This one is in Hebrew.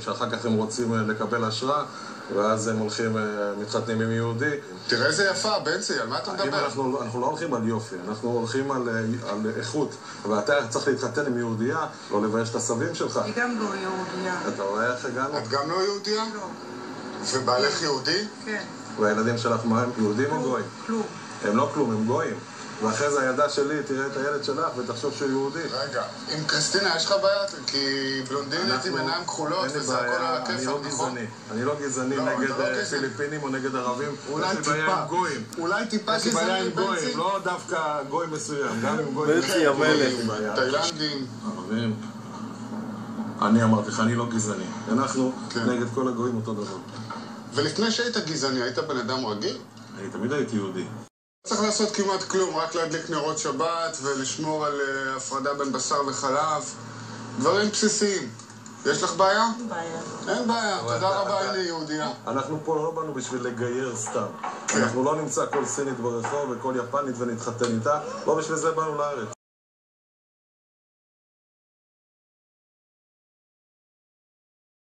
שאחר כך הם רוצים לקבל אשרה, ואז הם הולכים, מתחתנים עם יהודי. תראה איזה יפה, בנצי, על מה אתה מדבר? אנחנו לא הולכים על יופי, אנחנו הולכים על איכות. ואתה צריך להתחתן עם יהודייה, לא לבייש את הסבים שלך. היא גם לא יהודייה. אתה רואה איך הגענו? את גם לא יהודייה? לא. ובעלך יהודי? כן. והילדים שלך מה הם? יהודים או גויים? כלום. הם לא כלום, הם גויים. ואחרי זה הילדה שלי תראה את הילד שלך ותחשוב שהוא יהודי. רגע, עם קריסטינה יש לך בעיה? כי בלונדינית עם עיניים כחולות וזה הכל על הכיפק, נכון? אני לא גזעני נגד פיליפינים או נגד ערבים. אולי טיפה יש לי בעיה עם גויים, לא דווקא גוי מסוים, גם עם גויים. בנצי המלך. תאילנדים. ערבים. אני אמרתי לך, אני לא גזעני. אנחנו נגד כל הגויים אותו דבר. ולפני שהיית גזעני, היית בן אדם רגיל? אני תמיד הייתי יהודי. צריך לעשות כמעט כלום, רק להדליק נרות שבת ולשמור על הפרדה בין בשר וחלב. דברים בסיסיים. יש לך בעיה? בעיה. אין בעיה, תודה רבה, הנה יהודייה. אנחנו פה לא באנו בשביל לגייר סתם. אנחנו לא נמצא כל סינית ברחוב וכל יפנית ונתחתן איתה. לא בשביל זה באנו לארץ.